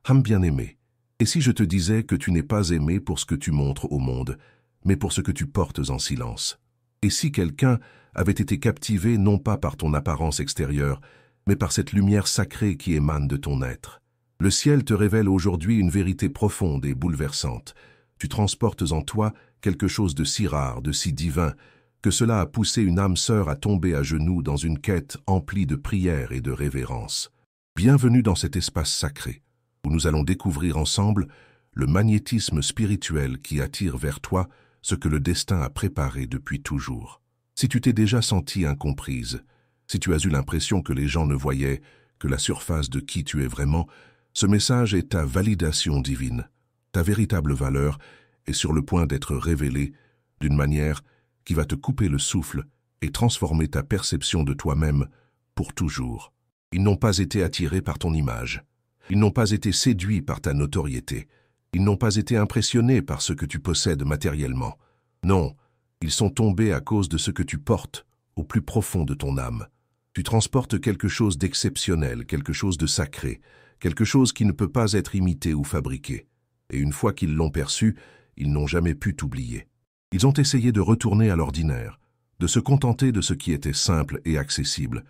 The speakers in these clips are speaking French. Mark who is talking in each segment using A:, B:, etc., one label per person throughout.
A: Bien-aimé, et si je te disais que tu n'es pas aimé pour ce que tu montres au monde, mais pour ce que tu portes en silence? Et si quelqu'un avait été captivé non pas par ton apparence extérieure, mais par cette lumière sacrée qui émane de ton être? Le ciel te révèle aujourd'hui une vérité profonde et bouleversante. Tu transportes en toi quelque chose de si rare, de si divin, que cela a poussé une âme sœur à tomber à genoux dans une quête emplie de prières et de révérence. Bienvenue dans cet espace sacré, où nous allons découvrir ensemble le magnétisme spirituel qui attire vers toi ce que le destin a préparé depuis toujours. Si tu t'es déjà sentie incomprise, si tu as eu l'impression que les gens ne voyaient que la surface de qui tu es vraiment, ce message est ta validation divine. Ta véritable valeur est sur le point d'être révélée d'une manière qui va te couper le souffle et transformer ta perception de toi-même pour toujours. Ils n'ont pas été attirés par ton image. Ils n'ont pas été séduits par ta notoriété. Ils n'ont pas été impressionnés par ce que tu possèdes matériellement. Non, ils sont tombés à cause de ce que tu portes au plus profond de ton âme. Tu transportes quelque chose d'exceptionnel, quelque chose de sacré, quelque chose qui ne peut pas être imité ou fabriqué. Et une fois qu'ils l'ont perçu, ils n'ont jamais pu t'oublier. Ils ont essayé de retourner à l'ordinaire, de se contenter de ce qui était simple et accessible,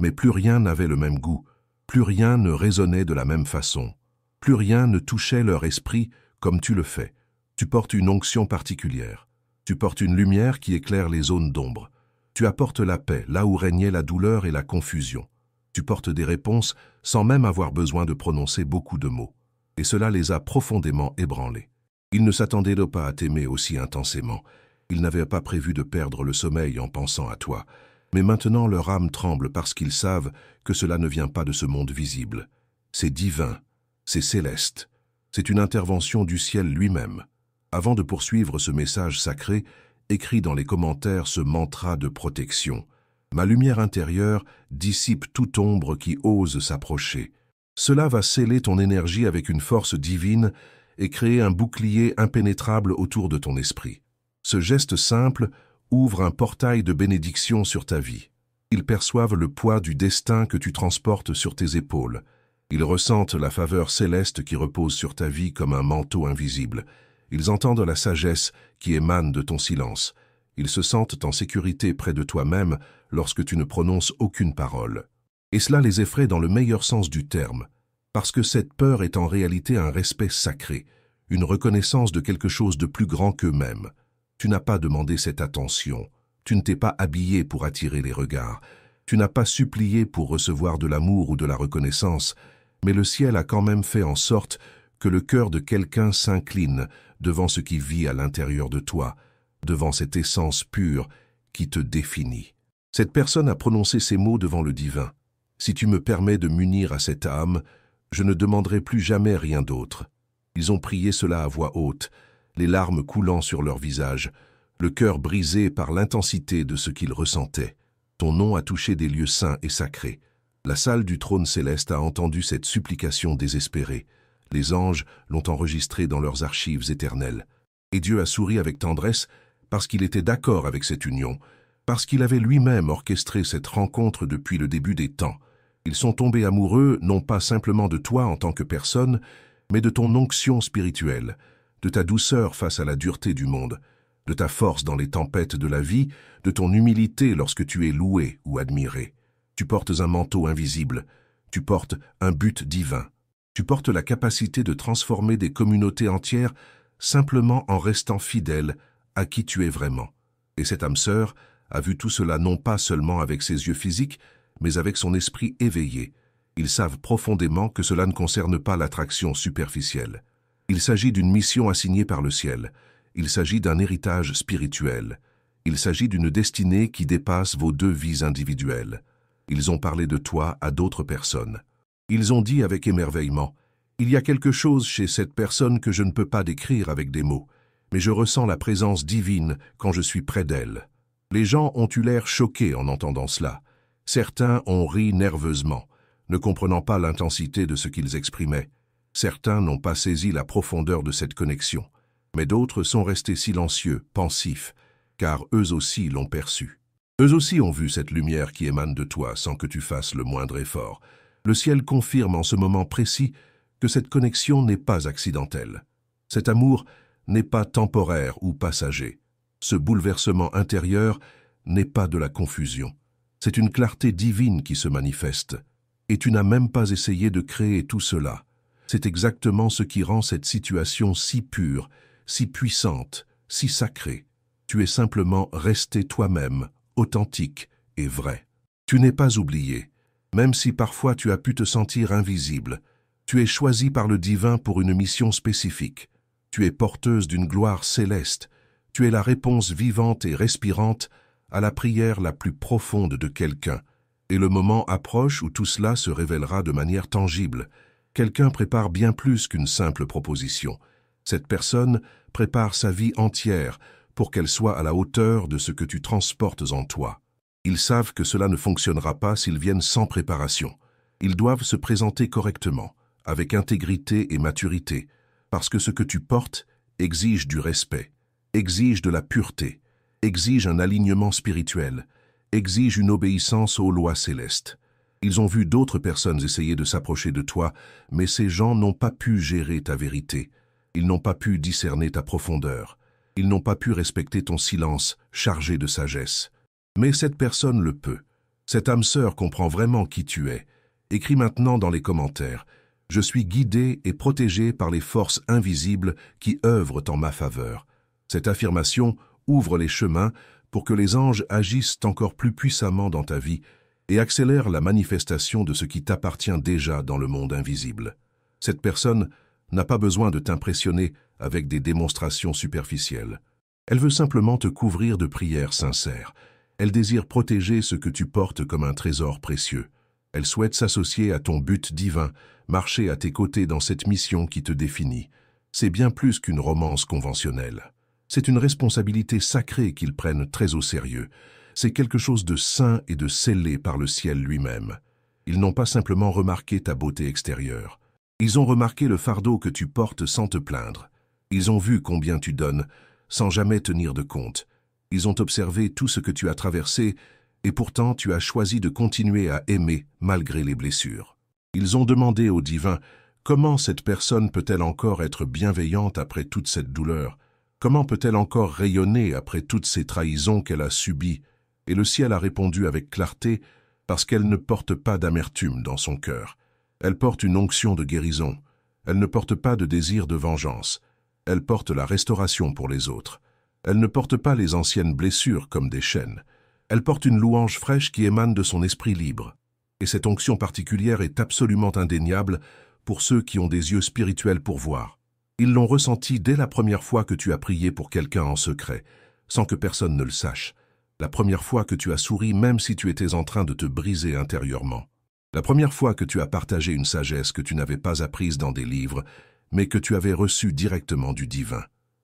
A: mais plus rien n'avait le même goût, plus rien ne résonnait de la même façon, plus rien ne touchait leur esprit comme tu le fais. Tu portes une onction particulière, tu portes une lumière qui éclaire les zones d'ombre, tu apportes la paix là où régnait la douleur et la confusion. Tu portes des réponses sans même avoir besoin de prononcer beaucoup de mots. Et cela les a profondément ébranlés. Ils ne s'attendaient pas à t'aimer aussi intensément. Ils n'avaient pas prévu de perdre le sommeil en pensant à toi. Mais maintenant leur âme tremble parce qu'ils savent que cela ne vient pas de ce monde visible. C'est divin, c'est céleste. C'est une intervention du ciel lui-même. Avant de poursuivre ce message sacré, écris dans les commentaires ce mantra de protection. Ma lumière intérieure dissipe toute ombre qui ose s'approcher. Cela va sceller ton énergie avec une force divine et créer un bouclier impénétrable autour de ton esprit. Ce geste simple ouvre un portail de bénédiction sur ta vie. Ils perçoivent le poids du destin que tu transportes sur tes épaules. Ils ressentent la faveur céleste qui repose sur ta vie comme un manteau invisible. Ils entendent la sagesse qui émane de ton silence. Ils se sentent en sécurité près de toi-même lorsque tu ne prononces aucune parole. Et cela les effraie dans le meilleur sens du terme, parce que cette peur est en réalité un respect sacré, une reconnaissance de quelque chose de plus grand qu'eux-mêmes. Tu n'as pas demandé cette attention, tu ne t'es pas habillé pour attirer les regards, tu n'as pas supplié pour recevoir de l'amour ou de la reconnaissance, mais le ciel a quand même fait en sorte que le cœur de quelqu'un s'incline devant ce qui vit à l'intérieur de toi, devant cette essence pure qui te définit. Cette personne a prononcé ces mots devant le divin. Si tu me permets de m'unir à cette âme, je ne demanderai plus jamais rien d'autre. Ils ont prié cela à voix haute, les larmes coulant sur leur visage, le cœur brisé par l'intensité de ce qu'ils ressentaient. Ton nom a touché des lieux saints et sacrés. La salle du trône céleste a entendu cette supplication désespérée. Les anges l'ont enregistrée dans leurs archives éternelles. Et Dieu a souri avec tendresse parce qu'il était d'accord avec cette union, parce qu'il avait lui-même orchestré cette rencontre depuis le début des temps. Ils sont tombés amoureux non pas simplement de toi en tant que personne, mais de ton onction spirituelle, de ta douceur face à la dureté du monde, de ta force dans les tempêtes de la vie, de ton humilité lorsque tu es loué ou admiré. Tu portes un manteau invisible, tu portes un but divin, tu portes la capacité de transformer des communautés entières simplement en restant fidèle à qui tu es vraiment. Et cette âme sœur a vu tout cela non pas seulement avec ses yeux physiques, mais avec son esprit éveillé. Ils savent profondément que cela ne concerne pas l'attraction superficielle. Il s'agit d'une mission assignée par le ciel. Il s'agit d'un héritage spirituel. Il s'agit d'une destinée qui dépasse vos deux vies individuelles. Ils ont parlé de toi à d'autres personnes. Ils ont dit avec émerveillement, « Il y a quelque chose chez cette personne que je ne peux pas décrire avec des mots, mais je ressens la présence divine quand je suis près d'elle. » Les gens ont eu l'air choqués en entendant cela. Certains ont ri nerveusement, ne comprenant pas l'intensité de ce qu'ils exprimaient. Certains n'ont pas saisi la profondeur de cette connexion, mais d'autres sont restés silencieux, pensifs, car eux aussi l'ont perçu. Eux aussi ont vu cette lumière qui émane de toi sans que tu fasses le moindre effort. Le ciel confirme en ce moment précis que cette connexion n'est pas accidentelle. Cet amour n'est pas temporaire ou passager. Ce bouleversement intérieur n'est pas de la confusion. C'est une clarté divine qui se manifeste. Et tu n'as même pas essayé de créer tout cela. C'est exactement ce qui rend cette situation si pure, si puissante, si sacrée. Tu es simplement resté toi-même, authentique et vrai. Tu n'es pas oublié, même si parfois tu as pu te sentir invisible. Tu es choisi par le divin pour une mission spécifique. Tu es porteuse d'une gloire céleste. Tu es la réponse vivante et respirante à la prière la plus profonde de quelqu'un. Et le moment approche où tout cela se révélera de manière tangible. Quelqu'un prépare bien plus qu'une simple proposition. Cette personne prépare sa vie entière pour qu'elle soit à la hauteur de ce que tu transportes en toi. Ils savent que cela ne fonctionnera pas s'ils viennent sans préparation. Ils doivent se présenter correctement, avec intégrité et maturité, parce que ce que tu portes exige du respect, exige de la pureté, exige un alignement spirituel, exige une obéissance aux lois célestes. Ils ont vu d'autres personnes essayer de s'approcher de toi, mais ces gens n'ont pas pu gérer ta vérité. Ils n'ont pas pu discerner ta profondeur. Ils n'ont pas pu respecter ton silence chargé de sagesse. Mais cette personne le peut. Cette âme sœur comprend vraiment qui tu es. Écris maintenant dans les commentaires « Je suis guidé et protégé par les forces invisibles qui œuvrent en ma faveur ». Cette affirmation ouvre les chemins pour que les anges agissent encore plus puissamment dans ta vie et accélèrent la manifestation de ce qui t'appartient déjà dans le monde invisible. Cette personne n'a pas besoin de t'impressionner avec des démonstrations superficielles. Elle veut simplement te couvrir de prières sincères. Elle désire protéger ce que tu portes comme un trésor précieux. Elle souhaite s'associer à ton but divin, marcher à tes côtés dans cette mission qui te définit. C'est bien plus qu'une romance conventionnelle. C'est une responsabilité sacrée qu'ils prennent très au sérieux. C'est quelque chose de saint et de scellé par le ciel lui-même. Ils n'ont pas simplement remarqué ta beauté extérieure. Ils ont remarqué le fardeau que tu portes sans te plaindre. Ils ont vu combien tu donnes, sans jamais tenir de compte. Ils ont observé tout ce que tu as traversé, et pourtant tu as choisi de continuer à aimer malgré les blessures. Ils ont demandé au divin, comment cette personne peut-elle encore être bienveillante après toute cette douleur? Comment peut-elle encore rayonner après toutes ces trahisons qu'elle a subies? Et le ciel a répondu avec clarté, parce qu'elle ne porte pas d'amertume dans son cœur. Elle porte une onction de guérison. Elle ne porte pas de désir de vengeance. Elle porte la restauration pour les autres. Elle ne porte pas les anciennes blessures comme des chaînes. Elle porte une louange fraîche qui émane de son esprit libre. Et cette onction particulière est absolument indéniable pour ceux qui ont des yeux spirituels pour voir. Ils l'ont ressenti dès la première fois que tu as prié pour quelqu'un en secret, sans que personne ne le sache. La première fois que tu as souri même si tu étais en train de te briser intérieurement. La première fois que tu as partagé une sagesse que tu n'avais pas apprise dans des livres, mais que tu avais reçue directement du divin.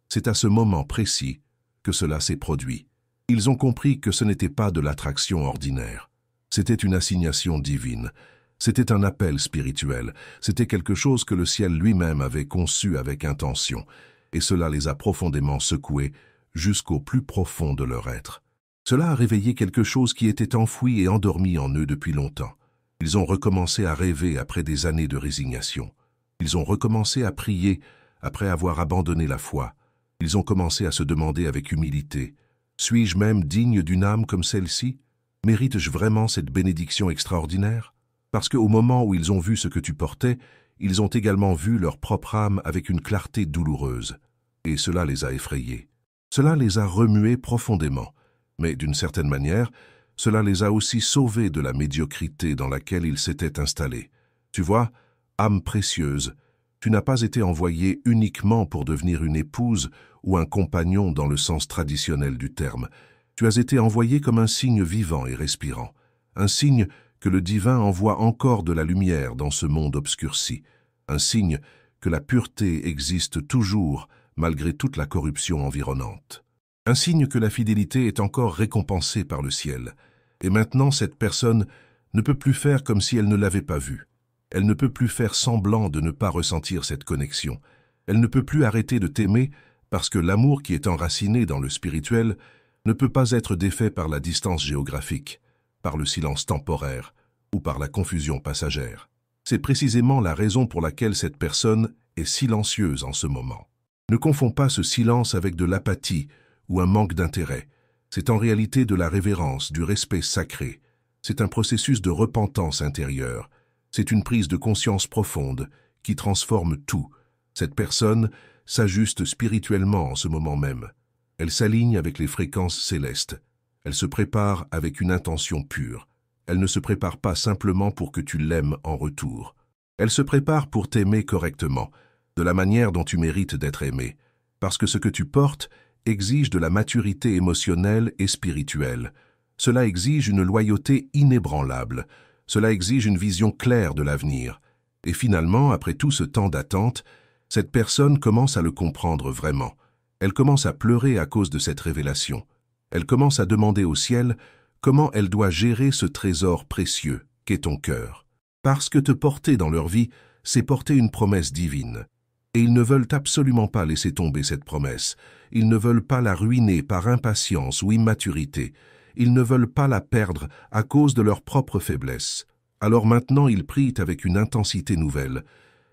A: C'est à ce moment précis que cela s'est produit. Ils ont compris que ce n'était pas de l'attraction ordinaire. C'était une assignation divine. C'était un appel spirituel. C'était quelque chose que le ciel lui-même avait conçu avec intention. Et cela les a profondément secoués jusqu'au plus profond de leur être. Cela a réveillé quelque chose qui était enfoui et endormi en eux depuis longtemps. Ils ont recommencé à rêver après des années de résignation. Ils ont recommencé à prier après avoir abandonné la foi. Ils ont commencé à se demander avec humilité, « Suis-je même digne d'une âme comme celle-ci? Mérite-je vraiment cette bénédiction extraordinaire ?» Parce qu'au moment où ils ont vu ce que tu portais, ils ont également vu leur propre âme avec une clarté douloureuse. Et cela les a effrayés. Cela les a remués profondément. Mais d'une certaine manière, cela les a aussi sauvés de la médiocrité dans laquelle ils s'étaient installés. Tu vois, âme précieuse, tu n'as pas été envoyée uniquement pour devenir une épouse ou un compagnon dans le sens traditionnel du terme. Tu as été envoyée comme un signe vivant et respirant, un signe que le divin envoie encore de la lumière dans ce monde obscurci, un signe que la pureté existe toujours malgré toute la corruption environnante. Un signe que la fidélité est encore récompensée par le ciel. Et maintenant, cette personne ne peut plus faire comme si elle ne l'avait pas vue. Elle ne peut plus faire semblant de ne pas ressentir cette connexion. Elle ne peut plus arrêter de t'aimer parce que l'amour qui est enraciné dans le spirituel ne peut pas être défait par la distance géographique, par le silence temporaire ou par la confusion passagère. C'est précisément la raison pour laquelle cette personne est silencieuse en ce moment. Ne confonds pas ce silence avec de l'apathie ou un manque d'intérêt. C'est en réalité de la révérence, du respect sacré. C'est un processus de repentance intérieure. C'est une prise de conscience profonde qui transforme tout. Cette personne s'ajuste spirituellement en ce moment même. Elle s'aligne avec les fréquences célestes. Elle se prépare avec une intention pure. Elle ne se prépare pas simplement pour que tu l'aimes en retour. Elle se prépare pour t'aimer correctement, de la manière dont tu mérites d'être aimé, parce que ce que tu portes exige de la maturité émotionnelle et spirituelle. Cela exige une loyauté inébranlable. Cela exige une vision claire de l'avenir. Et finalement, après tout ce temps d'attente, cette personne commence à le comprendre vraiment. Elle commence à pleurer à cause de cette révélation. Elle commence à demander au ciel comment elle doit gérer ce trésor précieux qu'est ton cœur. Parce que te porter dans leur vie, c'est porter une promesse divine. Et ils ne veulent absolument pas laisser tomber cette promesse. Ils ne veulent pas la ruiner par impatience ou immaturité. Ils ne veulent pas la perdre à cause de leur propre faiblesse. Alors maintenant, ils prient avec une intensité nouvelle.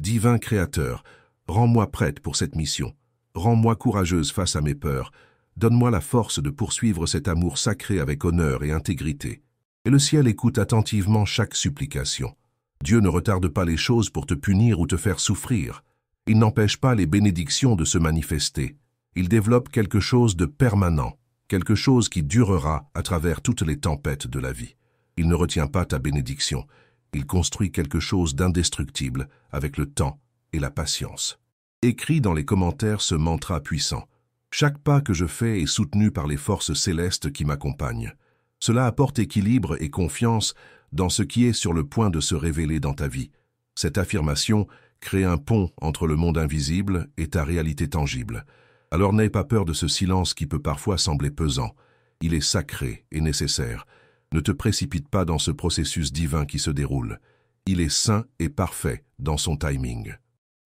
A: Divin Créateur, rends-moi prête pour cette mission. Rends-moi courageuse face à mes peurs. Donne-moi la force de poursuivre cet amour sacré avec honneur et intégrité. Et le ciel écoute attentivement chaque supplication. Dieu ne retarde pas les choses pour te punir ou te faire souffrir. Il n'empêche pas les bénédictions de se manifester. Il développe quelque chose de permanent, quelque chose qui durera à travers toutes les tempêtes de la vie. Il ne retient pas ta bénédiction. Il construit quelque chose d'indestructible avec le temps et la patience. Écris dans les commentaires ce mantra puissant. Chaque pas que je fais est soutenu par les forces célestes qui m'accompagnent. Cela apporte équilibre et confiance dans ce qui est sur le point de se révéler dans ta vie. Cette affirmation crée un pont entre le monde invisible et ta réalité tangible. Alors n'aie pas peur de ce silence qui peut parfois sembler pesant. Il est sacré et nécessaire. Ne te précipite pas dans ce processus divin qui se déroule. Il est saint et parfait dans son timing.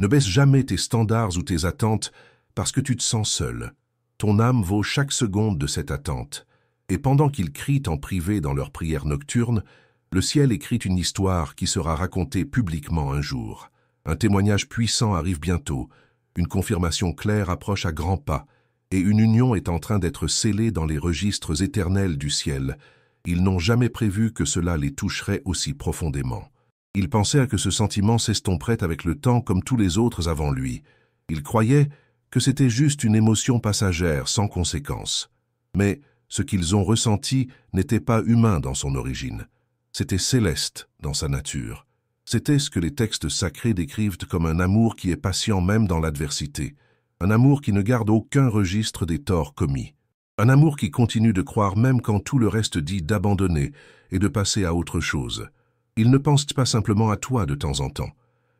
A: Ne baisse jamais tes standards ou tes attentes parce que tu te sens seul. Ton âme vaut chaque seconde de cette attente. Et pendant qu'ils crient en privé dans leurs prières nocturnes, le ciel écrit une histoire qui sera racontée publiquement un jour. Un témoignage puissant arrive bientôt, une confirmation claire approche à grands pas, et une union est en train d'être scellée dans les registres éternels du ciel. Ils n'ont jamais prévu que cela les toucherait aussi profondément. Ils pensaient que ce sentiment s'estomperait avec le temps comme tous les autres avant lui. Ils croyaient que c'était juste une émotion passagère sans conséquence. Mais ce qu'ils ont ressenti n'était pas humain dans son origine. C'était céleste dans sa nature. C'était ce que les textes sacrés décrivent comme un amour qui est patient même dans l'adversité. Un amour qui ne garde aucun registre des torts commis. Un amour qui continue de croire même quand tout le reste dit d'abandonner et de passer à autre chose. Ils ne pensent pas simplement à toi de temps en temps.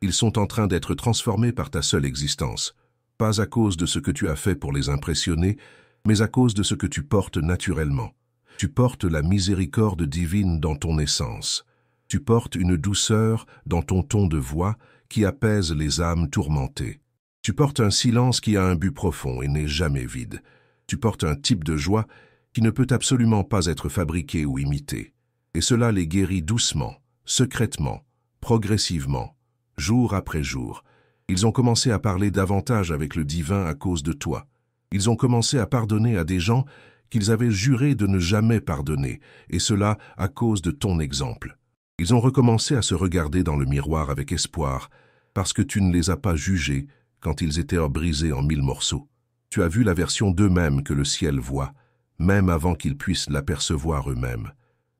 A: Ils sont en train d'être transformés par ta seule existence. Pas à cause de ce que tu as fait pour les impressionner, mais à cause de ce que tu portes naturellement. Tu portes la miséricorde divine dans ton essence. Tu portes une douceur dans ton ton de voix qui apaise les âmes tourmentées. Tu portes un silence qui a un but profond et n'est jamais vide. Tu portes un type de joie qui ne peut absolument pas être fabriqué ou imité. Et cela les guérit doucement, secrètement, progressivement, jour après jour. Ils ont commencé à parler davantage avec le divin à cause de toi. Ils ont commencé à pardonner à des gens qu'ils avaient juré de ne jamais pardonner, et cela à cause de ton exemple. Ils ont recommencé à se regarder dans le miroir avec espoir, parce que tu ne les as pas jugés quand ils étaient brisés en 1000 morceaux. Tu as vu la version d'eux-mêmes que le ciel voit, même avant qu'ils puissent l'apercevoir eux-mêmes.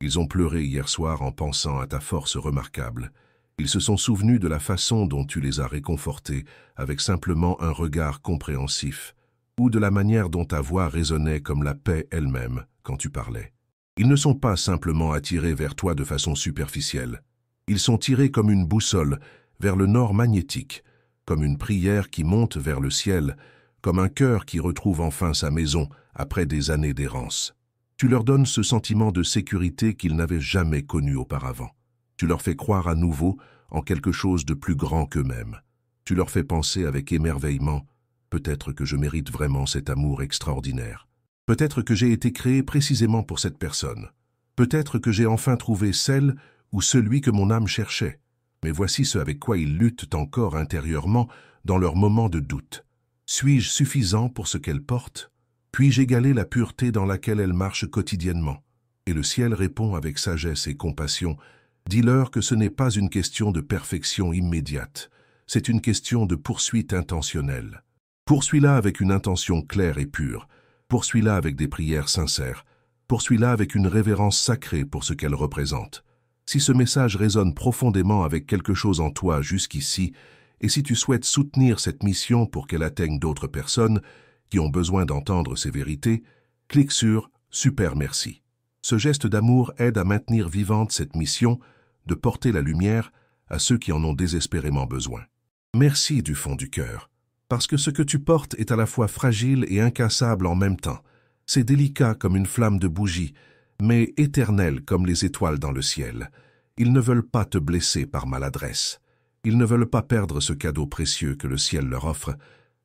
A: Ils ont pleuré hier soir en pensant à ta force remarquable. Ils se sont souvenus de la façon dont tu les as réconfortés avec simplement un regard compréhensif, ou de la manière dont ta voix résonnait comme la paix elle-même quand tu parlais. Ils ne sont pas simplement attirés vers toi de façon superficielle. Ils sont tirés comme une boussole vers le nord magnétique, comme une prière qui monte vers le ciel, comme un cœur qui retrouve enfin sa maison après des années d'errance. Tu leur donnes ce sentiment de sécurité qu'ils n'avaient jamais connu auparavant. Tu leur fais croire à nouveau en quelque chose de plus grand qu'eux-mêmes. Tu leur fais penser avec émerveillement, peut-être que je mérite vraiment cet amour extraordinaire. Peut-être que j'ai été créé précisément pour cette personne. Peut-être que j'ai enfin trouvé celle ou celui que mon âme cherchait. Mais voici ce avec quoi ils luttent encore intérieurement dans leurs moments de doute. Suis-je suffisant pour ce qu'elle porte? Puis-je égaler la pureté dans laquelle elle marche quotidiennement? Et le ciel répond avec sagesse et compassion. Dis-leur que ce n'est pas une question de perfection immédiate, c'est une question de poursuite intentionnelle. Poursuis-la avec une intention claire et pure, poursuis-la avec des prières sincères, poursuis-la avec une révérence sacrée pour ce qu'elle représente. Si ce message résonne profondément avec quelque chose en toi jusqu'ici, et si tu souhaites soutenir cette mission pour qu'elle atteigne d'autres personnes qui ont besoin d'entendre ces vérités, clique sur « Super merci ». Ce geste d'amour aide à maintenir vivante cette mission de porter la lumière à ceux qui en ont désespérément besoin. Merci du fond du cœur, parce que ce que tu portes est à la fois fragile et incassable en même temps. C'est délicat comme une flamme de bougie, mais éternel comme les étoiles dans le ciel. Ils ne veulent pas te blesser par maladresse. Ils ne veulent pas perdre ce cadeau précieux que le ciel leur offre.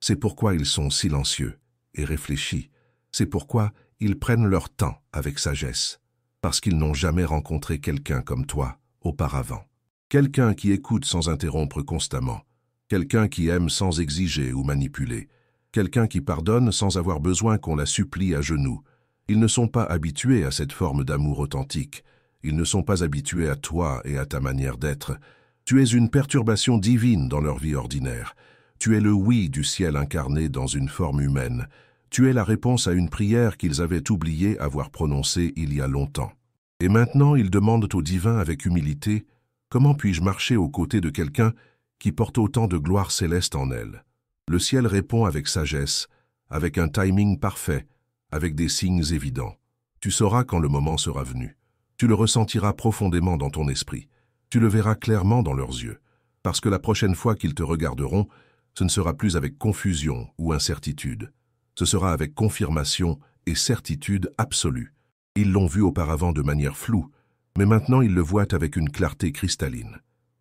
A: C'est pourquoi ils sont silencieux et réfléchis. C'est pourquoi ils prennent leur temps avec sagesse, parce qu'ils n'ont jamais rencontré quelqu'un comme toi auparavant. Quelqu'un qui écoute sans interrompre constamment, quelqu'un qui aime sans exiger ou manipuler, quelqu'un qui pardonne sans avoir besoin qu'on la supplie à genoux. Ils ne sont pas habitués à cette forme d'amour authentique. Ils ne sont pas habitués à toi et à ta manière d'être. Tu es une perturbation divine dans leur vie ordinaire. Tu es le oui du ciel incarné dans une forme humaine. Tu es la réponse à une prière qu'ils avaient oublié avoir prononcée il y a longtemps. Et maintenant, ils demandent au divin avec humilité « Comment puis-je marcher aux côtés de quelqu'un qui porte autant de gloire céleste en elle ?» Le ciel répond avec sagesse, avec un timing parfait, avec des signes évidents. Tu sauras quand le moment sera venu. Tu le ressentiras profondément dans ton esprit. Tu le verras clairement dans leurs yeux. Parce que la prochaine fois qu'ils te regarderont, ce ne sera plus avec confusion ou incertitude. Ce sera avec confirmation et certitude absolue. Ils l'ont vu auparavant de manière floue, mais maintenant ils le voient avec une clarté cristalline.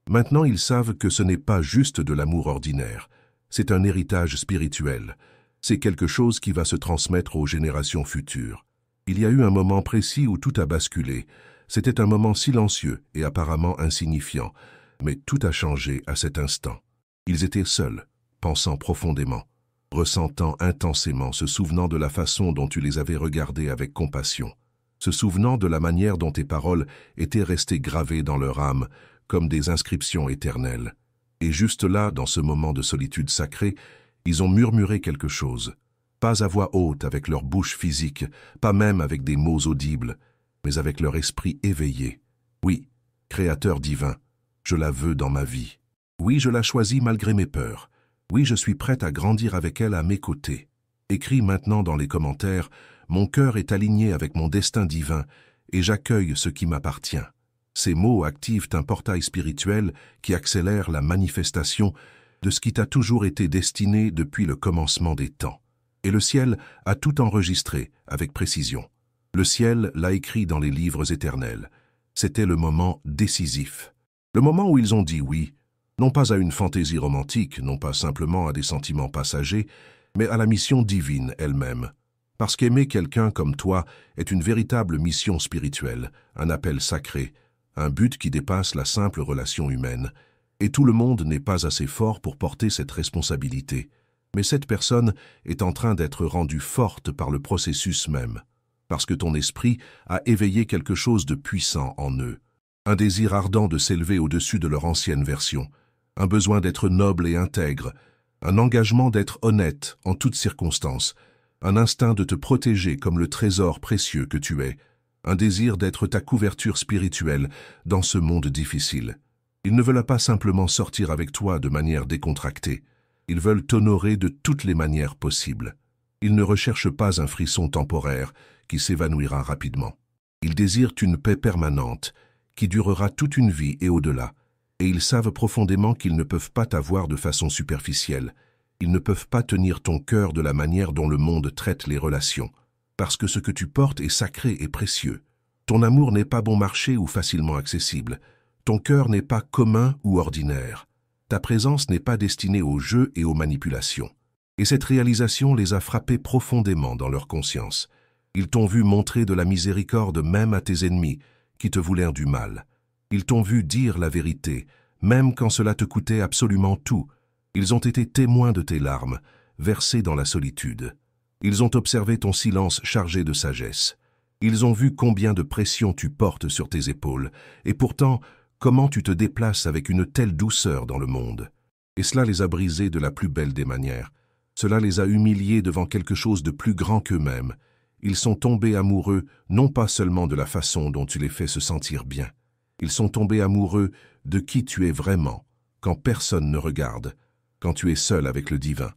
A: Maintenant ils savent que ce n'est pas juste de l'amour ordinaire, c'est un héritage spirituel. C'est quelque chose qui va se transmettre aux générations futures. Il y a eu un moment précis où tout a basculé. C'était un moment silencieux et apparemment insignifiant, mais tout a changé à cet instant. Ils étaient seuls, pensant profondément, ressentant intensément, se souvenant de la façon dont tu les avais regardés avec compassion, se souvenant de la manière dont tes paroles étaient restées gravées dans leur âme comme des inscriptions éternelles. Et juste là, dans ce moment de solitude sacrée, ils ont murmuré quelque chose, pas à voix haute avec leur bouche physique, pas même avec des mots audibles, mais avec leur esprit éveillé. Oui, Créateur divin, je la veux dans ma vie. Oui, je la choisis malgré mes peurs. Oui, je suis prête à grandir avec elle à mes côtés. Écris maintenant dans les commentaires, mon cœur est aligné avec mon destin divin et j'accueille ce qui m'appartient. Ces mots activent un portail spirituel qui accélère la manifestation de ce qui t'a toujours été destiné depuis le commencement des temps. Et le ciel a tout enregistré avec précision. Le ciel l'a écrit dans les livres éternels. C'était le moment décisif. Le moment où ils ont dit oui, non pas à une fantaisie romantique, non pas simplement à des sentiments passagers, mais à la mission divine elle-même. Parce qu'aimer quelqu'un comme toi est une véritable mission spirituelle, un appel sacré, un but qui dépasse la simple relation humaine. Et tout le monde n'est pas assez fort pour porter cette responsabilité. Mais cette personne est en train d'être rendue forte par le processus même, parce que ton esprit a éveillé quelque chose de puissant en eux, un désir ardent de s'élever au-dessus de leur ancienne version, un besoin d'être noble et intègre, un engagement d'être honnête en toutes circonstances, un instinct de te protéger comme le trésor précieux que tu es, un désir d'être ta couverture spirituelle dans ce monde difficile. Ils ne veulent pas simplement sortir avec toi de manière décontractée, ils veulent t'honorer de toutes les manières possibles. Ils ne recherchent pas un frisson temporaire qui s'évanouira rapidement. Ils désirent une paix permanente qui durera toute une vie et au-delà, et ils savent profondément qu'ils ne peuvent pas t'avoir de façon superficielle. Ils ne peuvent pas tenir ton cœur de la manière dont le monde traite les relations, parce que ce que tu portes est sacré et précieux. Ton amour n'est pas bon marché ou facilement accessible. Ton cœur n'est pas commun ou ordinaire. Ta présence n'est pas destinée au jeu et aux manipulations. Et cette réalisation les a frappés profondément dans leur conscience. Ils t'ont vu montrer de la miséricorde même à tes ennemis, qui te voulèrent du mal. Ils t'ont vu dire la vérité, même quand cela te coûtait absolument tout. Ils ont été témoins de tes larmes, versées dans la solitude. Ils ont observé ton silence chargé de sagesse. Ils ont vu combien de pression tu portes sur tes épaules, et pourtant, comment tu te déplaces avec une telle douceur dans le monde. Et cela les a brisés de la plus belle des manières. Cela les a humiliés devant quelque chose de plus grand qu'eux-mêmes. Ils sont tombés amoureux, non pas seulement de la façon dont tu les fais se sentir bien. Ils sont tombés amoureux de qui tu es vraiment, quand personne ne regarde, quand tu es seul avec le divin.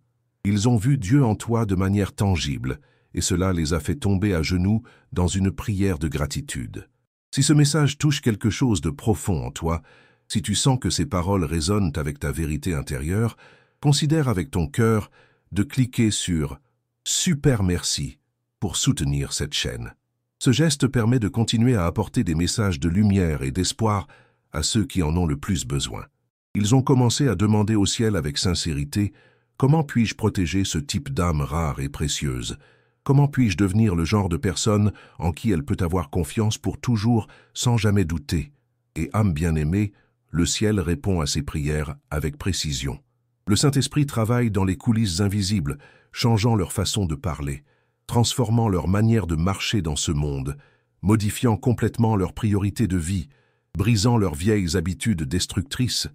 A: Ils ont vu Dieu en toi de manière tangible, et cela les a fait tomber à genoux dans une prière de gratitude. Si ce message touche quelque chose de profond en toi, si tu sens que ces paroles résonnent avec ta vérité intérieure, considère avec ton cœur de cliquer sur « Super merci » pour soutenir cette chaîne. Ce geste permet de continuer à apporter des messages de lumière et d'espoir à ceux qui en ont le plus besoin. Ils ont commencé à demander au ciel avec sincérité « Comment puis-je protéger ce type d'âme rare et précieuse ? Comment puis-je devenir le genre de personne en qui elle peut avoir confiance pour toujours sans jamais douter ?» Et âme bien-aimée, le ciel répond à ces prières avec précision. Le Saint-Esprit travaille dans les coulisses invisibles, changeant leur façon de parler, transformant leur manière de marcher dans ce monde, modifiant complètement leurs priorités de vie, brisant leurs vieilles habitudes destructrices,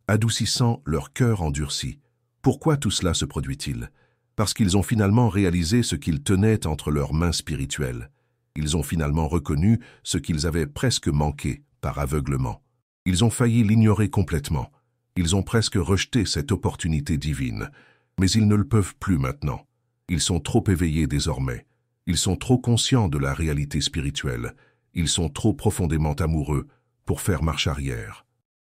A: adoucissant leur cœur endurci. Pourquoi tout cela se produit-il? Parce qu'ils ont finalement réalisé ce qu'ils tenaient entre leurs mains spirituelles. Ils ont finalement reconnu ce qu'ils avaient presque manqué par aveuglement. Ils ont failli l'ignorer complètement. Ils ont presque rejeté cette opportunité divine. Mais ils ne le peuvent plus maintenant. Ils sont trop éveillés désormais. Ils sont trop conscients de la réalité spirituelle. Ils sont trop profondément amoureux pour faire marche arrière.